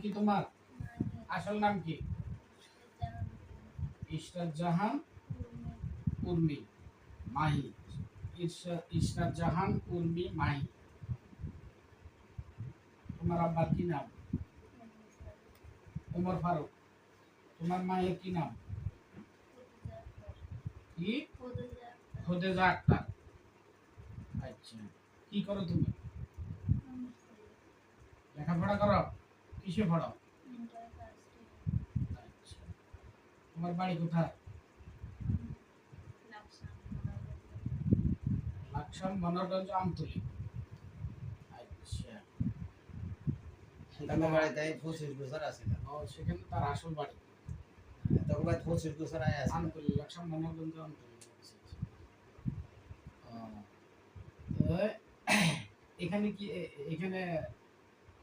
কি তোমার? আসল নাম কি? ইশরাত জাহান উর্মি মাহি। ইশরাত জাহান উর্মি মাহি। তোমার আব্বার কি নাম? ওমর ফারুক। তোমার মায়ের কি নাম? কি? খোদেজা আক্তার। আচ্ছা, কি করো তুমি? লেখাপড়া করো? কিসে পড়ো? আচ্ছা, তোমার বাড়ি কোথায়? লাকসাম, মনোরগঞ্জ, আমতলী। আচ্ছা, সেখানে বাড়িতে 25 বছর আছিল। ও সেখানে তার আসল বাড়ি। তখন 25 বছর আয় আছে। আমতলী, লাকসাম, মনোরগঞ্জ, আমতলী। তো এখানে কি এখানে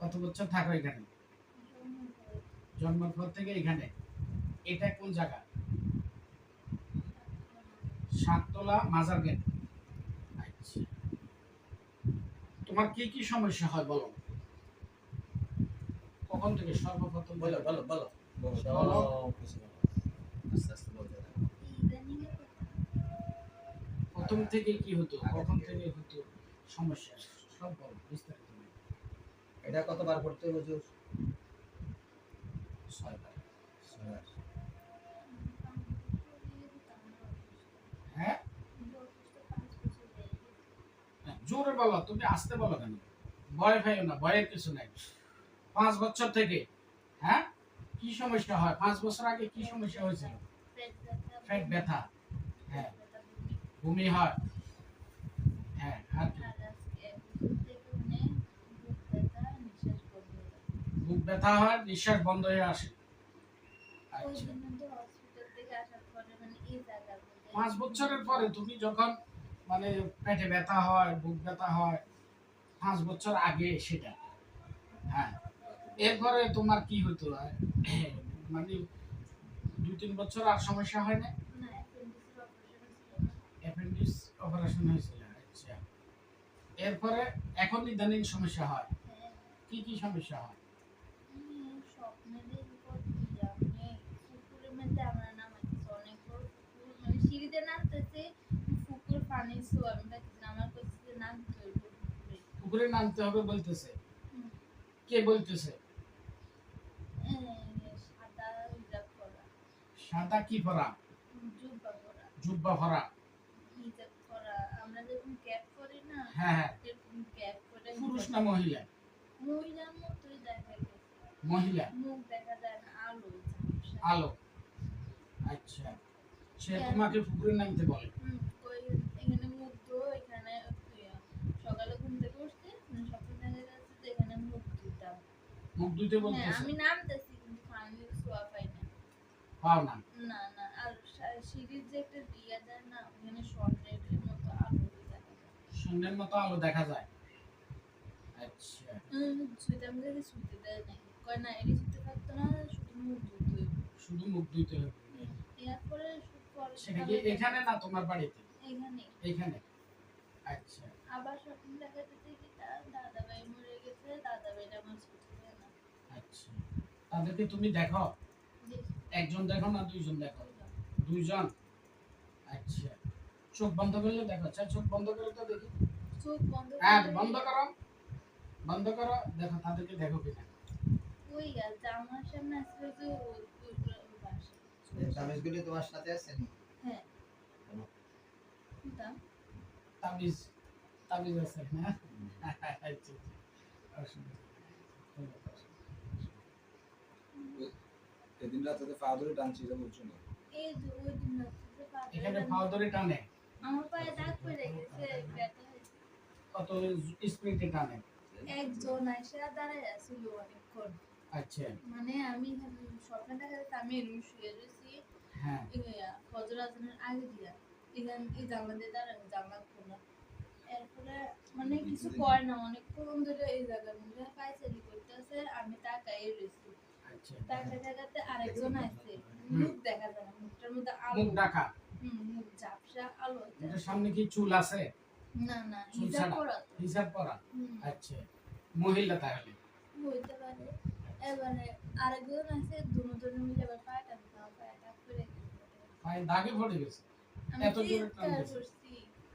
কত বছর থাকো এখানে? জন্মের পর থেকে এখানে। এটা কোন জায়গা? সাততলা মাজার গেট। আচ্ছা, তোমার কি কি সমস্যা হয় বলো? কখন থেকে সর্বপ্রথম বলো বলো বলো বলো। আস্তে আস্তে বলতে থাকো। প্রথম থেকে কি হতো, কখন থেকে হতো সমস্যা, সব বলো বিস্তারিত। এটা কতবার পড়তে হবে হুজুর? 6 বার। 6 বার। হ্যাঁ, জোরে বলো, তুমি আস্তে বলো কেন? ভয় পাইও না, ভয়ের কিছু নাই। 5 বছর থেকে। হ্যাঁ, কি সমস্যা হয়? 5 বছর আগে কি সমস্যা হয়েছিল? পেট ব্যথা। হ্যাঁ, বমি হয়। হ্যাঁ, আর কি? বুক ব্যথা হয়, নিঃশ্বাস বন্ধ হয়ে আসে। আচ্ছা, 5 বছরের পরে তুমি যখন মানে পেটে ব্যথা হয়, বুক ব্যথা হয়, 5 বছর আগে সেটা। হ্যাঁ, এরপরে তোমার কি হতো? মানে 2-3 বছর আর সমস্যা হয় না? অ্যাপেন্ডিক্স অপারেশন হয়েছিল। আচ্ছা, এরপরে এখন ইদানিং সমস্যা হয়। কি কি সমস্যা হয়? পুকুরে নামতে হবে বলতেছে। কে বলতেছে? সাদা কি পরা? জুব্বা পরা। হ্যাঁ হ্যাঁ, পুরুষ না মহিলা? মহিলা। আলো। আচ্ছা, সে তোমাকে পুকুরে নামতে বলে? মুখ ধুইতে বলতেছে? আমি নামতেছি কিন্তু পানির ছোঁয়া পাই না। পাও না? না না, আর সিঁড়ির যে একটা দিয়া যায় না, ওখানে স্বর্ণের মতো আলো দেখা যায়। শূন্যের মতো আলো দেখা যায়। আচ্ছা, সেটা আমাদের ছুটে দেয় নাই, কয় না এটি ছুটে থাকতো না, শুধু মুখ ধুতে হইব। শুধু মুখ ধুইতে হবে। এরপরে সেটা কি এখানে না তোমার বাড়িতে? এখানে। এখানে। আচ্ছা, আবার স্বপ্ন দেখাতে দেখি তার দাদাভাই মরে গেছে, দাদাভাইটা আমার ছুটে দেয় না। আচ্ছা, তাদেরকে তুমি দেখো? দেখি একজন দেখো না দুইজন দেখো? দুইজন। আচ্ছা, চোখ বন্ধ করলে দেখো? আচ্ছা, চোখ বন্ধ করে তো দেখি। চোখ বন্ধ হ্যাঁ, করে বন্ধ করো। বন্ধ করো, দেখো তাদেরকে দেখো কিনা। ওই জামার সামনে আসলে যে ওই বাসা। এই তাবিজগুলি তোমার সাথে আছে নি? হ্যাঁ, দাম তাবিজ, তাবিজ আছে না? আচ্ছা, অসুবিধা নেই। এদিন রাতে তো পা ধরে টানছি যা বলছো না। এই যে ওই দিন রাত্রিতে এখানে পাও ধরে টানে? আমার পায়ে দাগ পড়ে গেছে, ব্যথা হয়েছে। কত স্পিডে টানে? একজন এসে দাঁড়ায় আছিল অনেকক্ষণ। আচ্ছা, মানে আমি স্বপ্নে দেখা যাচ্ছে আমি এরকম শুয়ে রয়েছি, হ্যাঁ, ফজর আজানের আগে দিয়া এখান এই জানলা দিয়ে দাঁড়ানো, জানলা খোলা। এরপরে মানে কিছু কয় না, অনেকক্ষণ ধরে এই জায়গার মধ্যে পায়চারি করতেছে, আমি তাকাই রয়েছি। আচ্ছা, তাকাতে তাকাতে আরেকজন আসছে, মুখ দেখা যায় না, মুখটার মধ্যে আলো। মুখ ঢাকা? মুখ ঝাপসা আলো। এটার সামনে কি চুল আছে? না না, চুল হিজাব ছাড়া? পরা তো। হিজাব পরা। আচ্ছা, মহিলা তাহলে? হইতে পারে। এবারে আরেকজন আছে দুজন মিলে আবার পায়টা করে পায়ে দাগে পড়ে গেছে। আমি এত জোরে টান চিৎকার দিছে। করছি,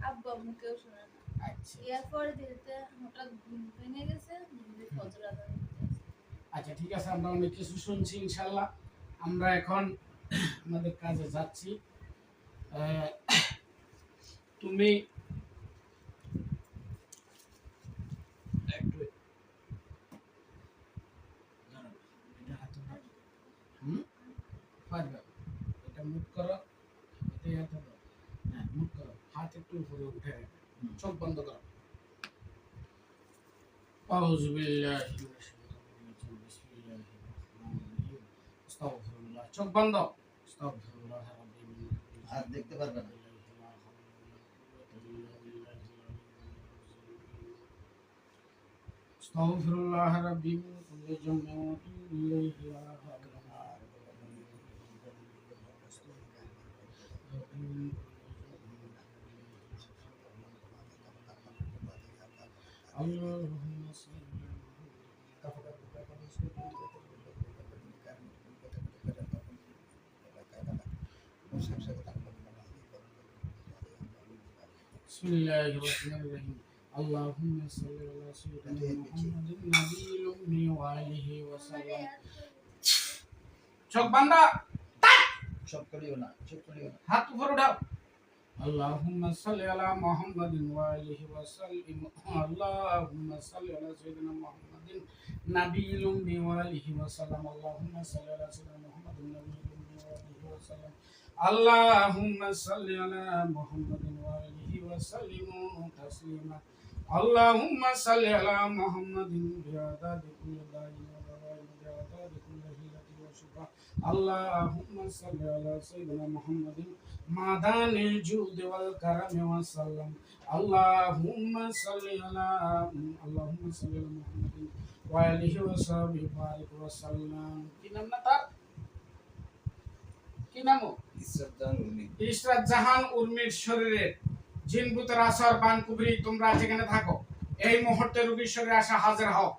আব্বু আম্মু কেউ শোনে না। আচ্ছা এরপর দিতে হঠাৎ ঘুম ভেঙে গেছে, ফজর আজান দিতে। আচ্ছা ঠিক আছে, আমরা অনেক কিছু শুনছি ইনশাল্লাহ। আমরা এখন আমাদের কাজে যাচ্ছি। আহ, তুমি একটু দাঁড়াও, এটা হাতে দাও। পারবে, এটা মুখ করো, এটাই হাতে দাও। হ্যাঁ মুখ করো, হাত একটু উপরে উঠে রাখো। চোখ বন্ধ করো। আউযু বিল্লাহি মিনাশ শাইতানির রাজিম। বিসমিল্লাহির রাহমানির রাহিম। আস্তাগফিরুল্লাহ। চোখ বন্ধ। আস্তাগফিরুল্লাহ রাব্বিল আর দেখতে পারবে না। আস্তাগফিরুল্লাহ রাব্বি মিন কুল্লি যামবিন ওয়া আতুবু ইলাইহি ওয়া লা হাওলা আল্লাহুম্মা সাল্লি বিসমিল্লাহির রাহমানির রাহিম। আল্লাহুম্মা সাল্লি আলা সাইয়্যিদিনা মুহাম্মাদিন নাবিয়্যিল উম্মি ওয়া আলিহি ওয়া সাল্লাম। চোখ বন্ধ। চোখ খুলিও না, চোখ খুলিও না। হাত উপরে উঠাও। আল্লাহুম্মা সাল্লি আলা মুহাম্মাদিন ওয়া আলিহি ওয়া সাল্লিম। আল্লাহুম্মা সাল্লি আলা সাইয়্যিদিনা মুহাম্মাদিন নাবিয়্যিল উম্মি ওয়া আলিহি ওয়া সাল্লাম। আল্লাহুম্মা সাল্লি আলা সাইয়্যিদিনা মুহাম্মাদিন নাবিয়্যিল উম্মি ওয়া আলিহি ওয়া সাল্লাম। আল্লাহুম্মা সাল্লি আলা মুহাম্মাদিন ওয়া আলিহি ওয়া সাল্লিম তাসলিমা। আল্লাহুম্মা সাল্লি আলা মুহাম্মাদিন বিআদাদি কুল্লি দাইন ওয়া দাওয়াইন বিআদাদি কুল্লি হিলাতি ওয়া শিফা। আল্লাহুম্মা সাল্লি আলা সাইয়্যিদিনা মুহাম্মাদিন মাদানিল জুদি ওয়াল কারামি ওয়া সাল্লাম। আল্লাহুম্মা সাল্লি আলা মুহাম্মাদিন ওয়া আলিহি ওয়া সাহবিহি বারিক ওয়া সাল্লাম। কি নাম না তার? কি নাম? ইসরাত জাহান উর্মির শরীরে জিন ভূতের আসর বান কুবরি তোমরা যেখানে থাকো এই মুহূর্তে রোগীর শরীরে আসা হাজির হও।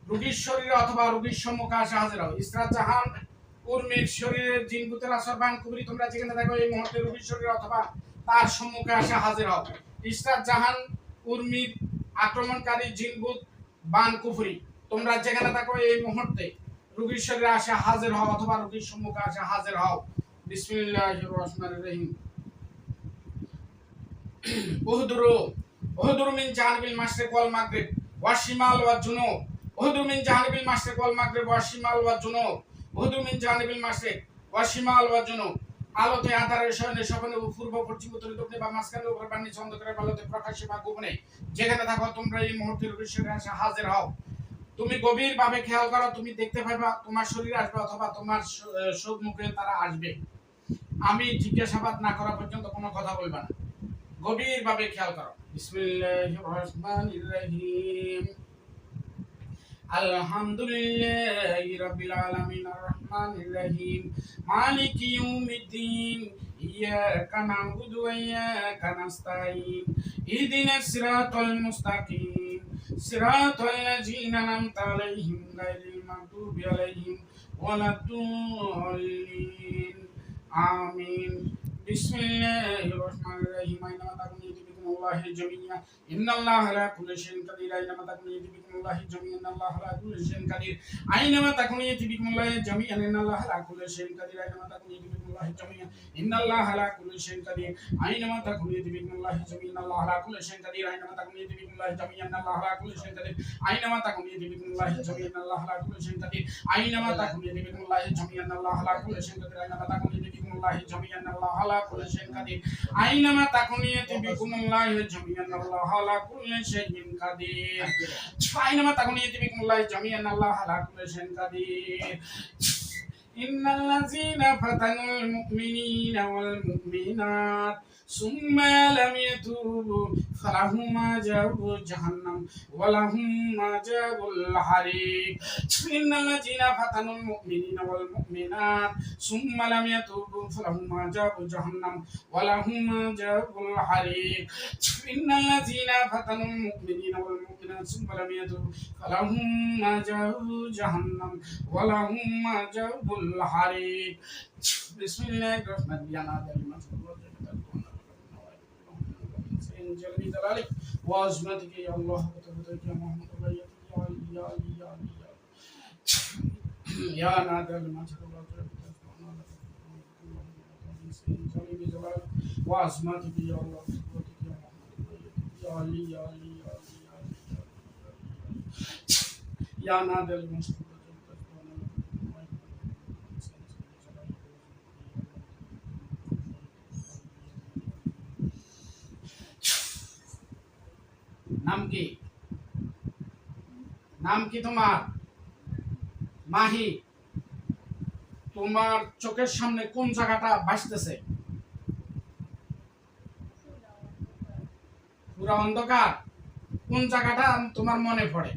রোগীর শরীরে অথবা রোগীর সম্মুখে আসা হাজির হও। ইসরাত জাহান উর্মির শরীরে জিন ভূতের আসর বান কুবরি তোমরা যেখানে থাকো এই মুহূর্তে রোগীর শরীরে অথবা তার সম্মুখে আসা হাজির হও। ইসরাত জাহান উর্মির আক্রমণকারী জিন ভূত বান কুফরি তোমরা যেখানে থাকো এই মুহূর্তে রোগীর শরীরে আসা হাজির হও অথবা রোগীর সম্মুখে আসা হাজির হও। বিসমিল্লাহির রহমানির রহিম। উহদুরু মিন জানিবিল মাশরিক ওয়াল মাগরিব ওয়া শিমাল ওয়া জুনুব। উহদুরু মিন জানিবিল মাশরিক ওয়াল মাগরিব ওয়া শিমাল ওয়া জুনুব। উহদুরু মিন জানিবিল মাশরিক ওয়া শিমাল ওয়া জুনুব। আলোতে আঁধারের শয়নে স্বপ্নে পূর্ব পশ্চিম উত্তর দক্ষিণে বা মাঝখানে উপরে বা নিচে অন্ধকারের আলোতে প্রকাশ্যে বা গোপনে যেখানে থাকো তোমরা এই মুহূর্তে রোগীর শরীরে আসা হাজির হও। তুমি গভীরভাবে খেয়াল করো, তুমি দেখতে পাবে তোমার শরীরে আসবে অথবা তোমার সম্মুখে তারা আসবে। আমি জিজ্ঞাসাবাদ না করা পর্যন্ত কোনো কথা বলবা না। গভীরভাবে খেয়াল করো। বিসমিল্লাহির রহমানির রহিম। আলহামদুলিল্লাহি রাব্বিল আলামিন আর রহমানির রহিম মালিকি ইয়াউমিদ্দিন ইয়াকা না'বুদু ওয়া ইয়াকা নাস্তাঈন ইহদিনাস সিরাতাল মুস্তাকিম সিরাতাল লাযিনা আন'আমতা আলাইহিম গায়রিল মাগদুবি আলাইহিম ওয়ালাদ-দাল্লিন আমিন। বিসমিল্লাহির রহমানির রহিম। আইনামা তাকুনু ইয়াতি বিকুমুল্লাহি জামিয়া ইন্নাল্লাহা আলা কুল্লি শাইইন কাদির। আইনামা তাকুনু ইয়াতি বিকুমুল্লাহি জামিয়া ইন্নাল্লাহা আলা কুল্লি শাইইন কাদির। আইনামা তাকুনু ইয়াতি বিকুমুল্লাহি জামিয়া ইন্নাল্লাহা আলা কুল্লি শাইইন কাদির। আইনামা তাকুনু ইয়াতি বিকুমুল্লাহি জামিয়া ইন্নাল্লাহা আলা কুল্লি শাইইন কাদির। আইনামা তাকুনু ইয়াতি বিকুমুল্লাহি জামিয়া ইন্নাল্লাহা আলা কুল্লি শাইইন কাদির। আইনামা তাকুনু ইয়াতি বিকুমুল্লাহি জামিয়া ইন্নাল্লাহা আলা কুল্লি শাইইন কাদির। আইনামা তাকুনু ইয়াতি বিকুমুল্লাহি জামিয়া ইন্নাল্লাহা আলা কুল্লি শাইইন কাদির। আইনামা তাকুনু ইয়াতি বিকুমুল্লাহি জামিয়া ইন্নাল্লাহা আলা কুল্লি শাইইন কাদির। আইনামা তাকুনু ইয়াতি বিকুমুল্লাহি জামিয়া ইন্নাল্লাহা আলা কুল্লি শাইইন কাদির। আইনামা তাকুনু ইয়াতি বিকুমুল্লাহি জামিয়া ইন্নাল্লাহা আলা কুল্লি শাইইন কাদির। আইনামা তাকুনু ইয়াতি বিকুমুল্লাহি জামিয়া ইন্নাল্লাহা আলা কুল্লি শাইইন কাদির। ইন্নাল লাযীনা ফাতানুল মুমিনিনা ওয়াল মুমিনাত সুম্মা লাম ইয়াতুবু فلهم عذاب جهنم ولهم عذاب الحريق إن الذين فتنوا المؤمنين والمؤمنات ثم لم يتوبوا فلهم عذاب جهنم ولهم عذاب الحريق إن الذين فتنوا المؤمنين والمؤمنات ثم لم يتوبوا فلهم عذاب جهنم ولهم عذاب الحريق بسم الله الرحمن الرحيم جل جلالك وعظمتك يا الله وتبارك يا محمد يا نادر ما وعظمتك يا الله وتبارك يا محمد يا علي يا علي يا علي يا نادر ما নাম কি নাম কি তোমার মাহি তোমার চোখের সামনে কোন জায়গাটা ভাসতেছে পুরো অন্ধকার কোন জায়গাটা তোমার মনে পড়ে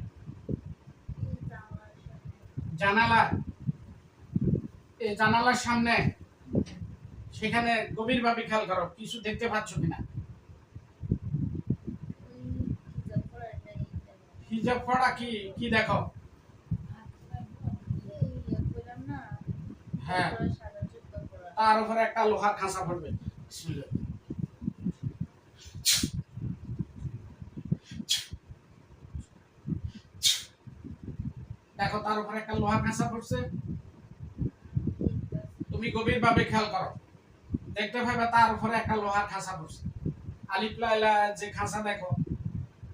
জানালা এই জানালার সামনে সেখানে গভীরভাবে খেয়াল করো কিছু দেখতে পাচ্ছ কিনা হিজাব পড়া কি কি দেখো হ্যাঁ তার উপরে একটা লোহার খাঁচা পড়বে দেখো তার উপরে একটা লোহার খাঁচা পড়ছে তুমি গভীরভাবে খেয়াল করো দেখতে পাবে তার উপরে একটা লোহার খাঁচা পড়ছে আলিফ লাইলা যে খাঁচা দেখো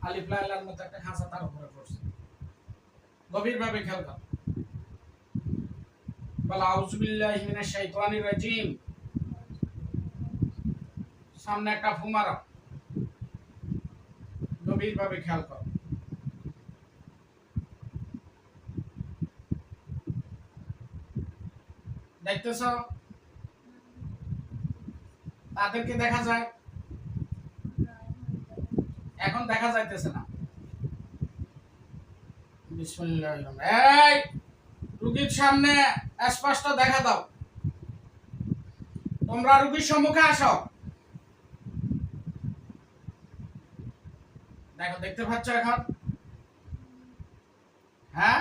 আলিফ লাইলার মতো একটা খাঁচা তার উপরে পড়ছে গভীরভাবে খেয়াল করো বল আউযু বিল্লাহি মিনাশ শাইতানির রাজিম সামনে একটা ফু মারো গভীরভাবে খেয়াল করো দেখতেছ তাদেরকে দেখা যায় এখন দেখা যাইতেছে না বিসমিল্লাহির রহমানির রহিম এই রোগীর সামনে স্পষ্ট দেখা দাও তোমরা রোগীর সম্মুখে আসো দেখো দেখতে পাচ্ছ এখন হ্যাঁ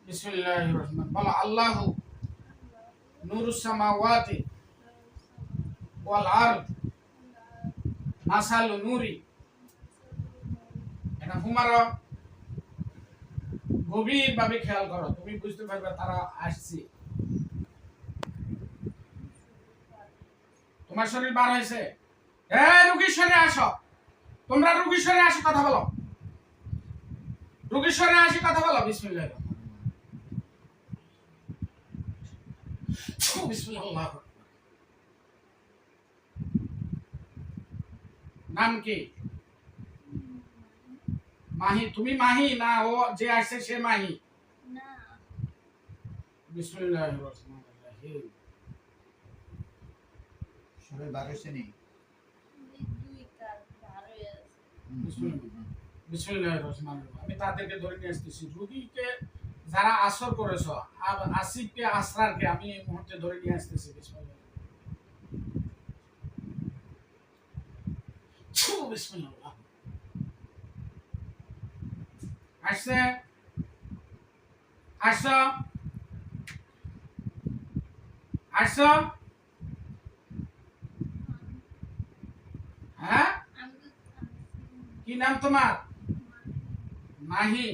বিসমিল্লাহির রহমানির বলো আল্লাহু নূরুস সামাওয়াতি ওয়াল আরদ মাসালু নূরি এটা ফুমারো গভীর ভাবে খেয়াল করো তুমি বুঝতে পারবে তারা আসছে তোমার শরীর বার হয়েছে রোগীর শরীরে আসো তোমরা রোগীর শরীরে আসো কথা বলো রোগীর শরীরে আসি কথা বলো বিসমিল্লাহির বিসমিল্লাহ নাম কি মাহি তুমি মাহি না ও যে আসছে সে মাহি না বিসমিল্লাহির রহমানির রহিম সবাই বারোশে নেই দুই কাজ ভালো আছে বিসমিল্লাহির রহমানির রহিম আমি তাদেরকে ধরে নিয়ে আসতেছি রোগীকে যারা আসর করেছো আর আসিফকে আসরারকে আমি এই মুহূর্তে ধরে নিয়ে আসতেছি বিসমিল্লাহ বিসমিল্লাহ আসছে আসো আসো হ্যাঁ কি নাম তোমার মাহি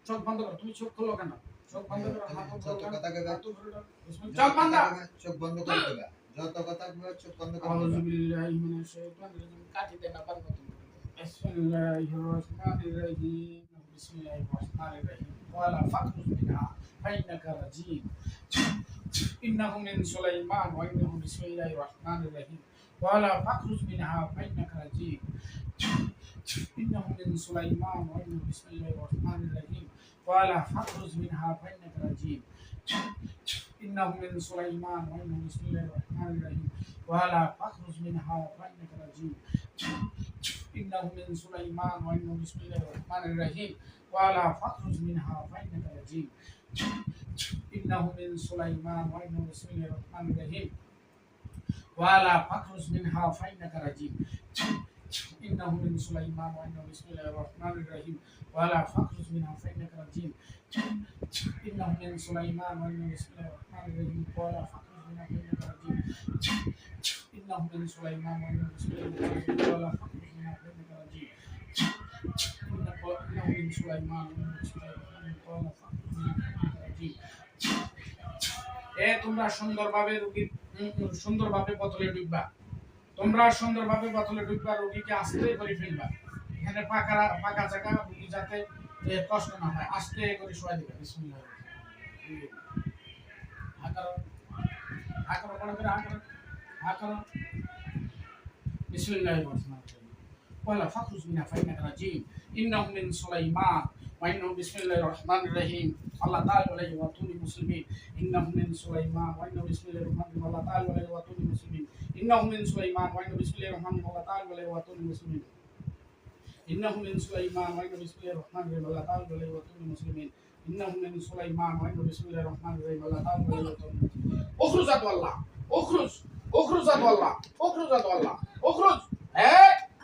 চোখ বন্ধ করো তুমি চোখ খোলো কেন চোখ বন্ধ করো হাত যত কথা কইবা চোখ বন্ধ চোখ বন্ধ করে দেবা যত কথা কইবা চোখ বন্ধ করে আউযু দেবা বিল্লাহি মিনাশ শাইতানির রাজিম কাটি দেন না পারবো বিসমিল্লাহির রহমানির রহিম বিসমিল্লাহির রহমানির রহিম ওয়ালা ফাখরুজ বিহা ফাইন্নাকা রাজিম ইন্নাহু মিন সুলাইমান ওয়া ইন্নাহু বিসমিল্লাহির রহমানির রহিম ওয়ালা ফাখরুজ বিহা ফাইন্নাকা রাজিম ইন্নাহু মিন সুলাইমান ওয়া ইন্নাহু বিসমিল্লাহির রহমানির রহিম ওয়ালা ফাখরুজ বিহা ফাইন্নাকা রাজিম إنه من سليمان وإنه بسم الله الرحمن الرحيم ولا فخرج منها فإنك رجيم إنه من سليمان وإنه بسم الله الرحمن الرحيم ولا فخرج منها فإنك رجيم إنه من سليمان وإنه بسم الله الرحمن الرحيم ولا فخرج منها فإنك رجيم إنه من سليمان وإنه بسم الله الرحمن الرحيم ولا فخرج منها فإنك رجيم إنه من سليمان وإنه بسم الله الرحمن الرحيم ولا فخرج منها فإنك رجيم إنه من سليمان وإنه بسم الله الرحمن الرحيم ولا فخرج منها فإنك رجيم إنه من سليمان وإنه بسم الله الرحمن الرحيم ولا فخرج منها فإنك رجيم তোমরা সুন্দরভাবে সুন্দরভাবে বোতলে ঢুকবা তোমরা সুন্দরভাবে বোতলে ঢুকবা রোগীকে আস্তে করে ফেলবা এখানে পাকা জায়গা রোগী যাতে কষ্ট না হয় আস্তে করে শোয়া দিবা বিসমিল্লাহ আকার আকার বড় করে আকার আকার বিসমিল্লাহির রহমানির রহিম ওয়ালা ফাখরুজ মিনা ফাইনাকা রাজিম ইন্নাহু মিন সুলাইমান وإنه بسم الله الرحمن الرحيم الله تعالى عليه وطول المسلمين إنه من سليمان وإنه بسم الله الرحمن الرحيم الله تعالى عليه وطول المسلمين إنه من سليمان وإنه بسم الله الرحمن الرحيم الله تعالى عليه وطول المسلمين إنه من سليمان وإنه بسم الله الرحمن الرحيم الله تعالى عليه وطول المسلمين إنه من سليمان وإنه بسم الله الرحمن الرحيم الله تعالى عليه وطول المسلمين اخرج عدو الله اخرج اخرج عدو الله اخرج عدو الله اخرج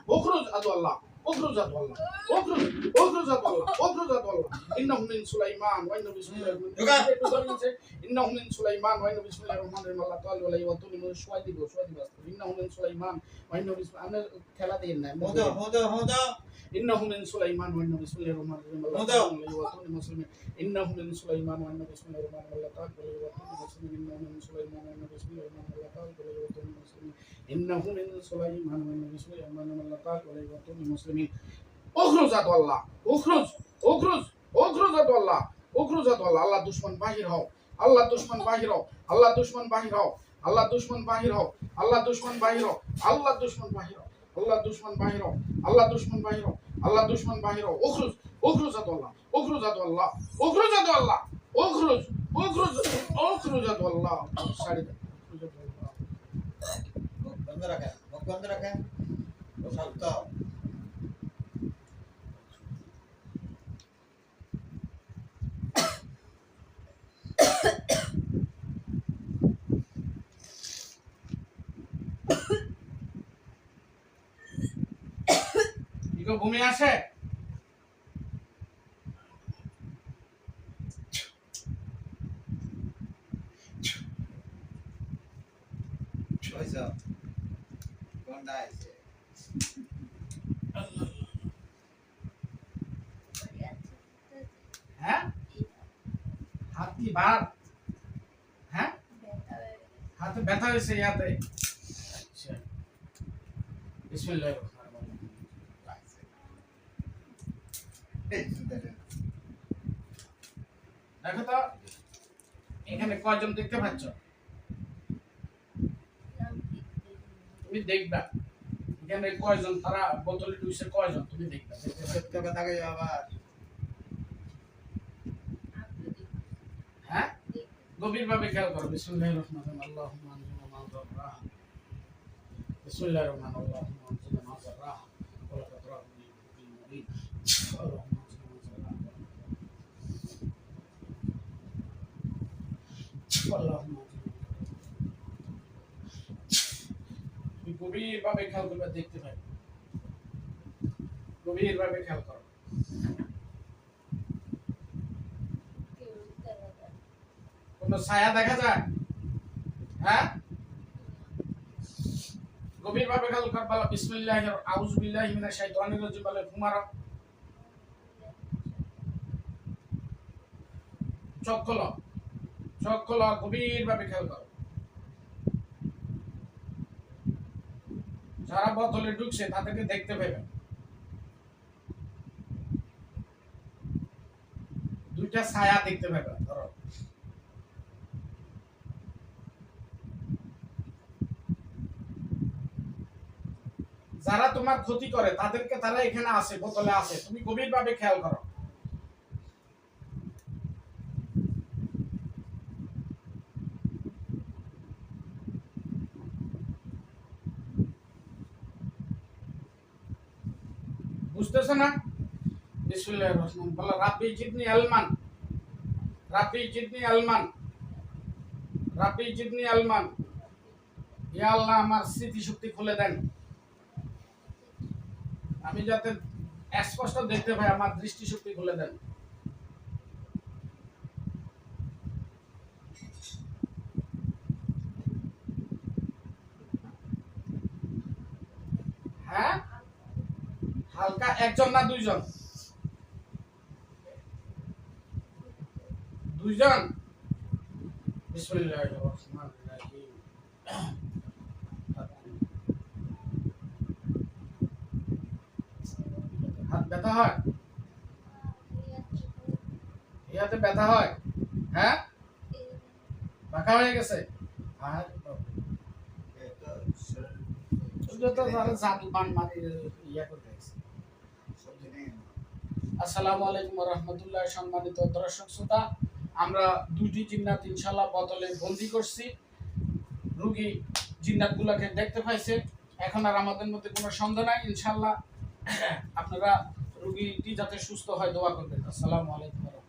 اخرج عدو الله اخرج عدو الله اخرج اخرج عدو الله اخرج عدو الله انه من سليمان وانه بسم الله الرحمن الرحيم انه من سليمان وانه بسم الله الرحمن الرحيم الله تعالى عليه وطول شوي দিব انه من سليمان وانه بسم الله খেলা দেন না হদা إنه من سليمان وإنه بسم الله الرحمن الرحيم الله تعالى عليه وطول المسلمين إنه من سليمان وإنه بسم الله الرحمن الرحيم الله تعالى عليه وطول المسلمين إنه من سليمان وإنه بسم الله الرحمن الرحيم الله تعالى عليه وطول المسلمين إنه من سليمان وإنه بسم الله الرحمن الرحيم الله تعالى عليه وطول المسلمين اخرج عدو الله اخرج اخرج اخرج عدو الله اخرج عدو الله الله दुश्मन बाहर हो الله दुश्मन बाहर हो الله दुश्मन बाहर हो الله दुश्मन बाहर हो الله दुश्मन बाहर हो الله दुश्मन बाहर हो الله दुश्मन बाहर हो الله दुश्मन बाहर हो الله दुश्मन बाहर हो اخرج اخرج عدو الله اخرج عدو الله اخرج عدو الله اخرج اخرج اخرج عدو الله সারি দাও বন্ধ রাখা বন্ধ রাখা শান্ত ইগো ঘুমে আসে হইছে কোনটা আছে হ্যাঁ হাতি ভাত হ্যাঁ হাতে ব্যথা হয়েছে ইয়াতে আচ্ছা বিসমিল্লাহির রহমানির রহিম দেখো তো এখানে কয়জন দেখতে পাচ্ছ তুমি দেখবা এখানে কয়জন তারা বোতলে ঢুকছে কয়জন তুমি দেখবা সত্য কথা কই আবার হ্যাঁ গভীর ভাবে খেয়াল করো বিসমিল্লাহির রহমানির রহিম আল্লাহুম্মা আনজিনা মা যাররাহ বিসমিল্লাহির রহমানির রহিম আল্লাহুম্মা আনজিনা মা যাররাহ ওয়া লা তাদরাবনি বিল মুরিদ আল্লাহুম্মা আনজিনা মা যাররাহ আল্লাহুম্মা তুমি গভীর ভাবে খেয়াল করবে দেখতে পাবে গভীর ভাবে খেয়াল করো কোন ছায়া দেখা যায় হ্যাঁ গভীর ভাবে খেয়াল কর বলো বিসমিল্লাহির আউযু বিল্লাহি মিনাশ শাইতানির রাজিম বলে ঘুমারো চোখ খোলো গভীর ভাবে খেয়াল করো যারা বোতলে ঢুকছে তাদেরকে দেখতে পাবে দুইটা ছায়া দেখতে পাবে ধরো যারা তোমার ক্ষতি করে তাদেরকে তারা এখানে আছে বোতলে আছে তুমি গভীরভাবে খেয়াল করো বুঝতেছো না? বিসমিল্লাহির রহমানির বলো রাব্বি জিদনি আলমান, রাব্বি জিদনি আলমান, রাব্বি জিদনি আলমান। ইয়া আল্লাহ আমার স্মৃতিশক্তি খুলে দেন, আমি যাতে স্পষ্ট দেখতে পাই, আমার দৃষ্টিশক্তি খুলে দেন। হ্যাঁ হালকা একজন না দুইজন? দুইজন। বিসমিল্লাহির রহমানির রহিম। হাত ব্যথা হয়? ইয়াতে ব্যথা হয়? হ্যাঁ বাঁকা হয়ে গেছে? আর এটা শরীর ওটা তো তাহলে জাদু বান মারি ইয়া করে দিয়েছে। সবজি নেই। আসসালামু আলাইকুম ওয়া রাহমাতুল্লাহ। সম্মানিত দর্শক শ্রোতা, আমরা দুইটি জিন্নাত ইনশাআল্লাহ বোতলে বন্দি করছি। রোগী জিন্নাতগুলোকে দেখতে পাইছে, এখন আর আমাদের মধ্যে কোনো সন্দেহ নাই। ইনশাআল্লাহ আপনারা রোগীটি যাতে সুস্থ হয় দোয়া করবেন। আসসালামু আলাইকুম।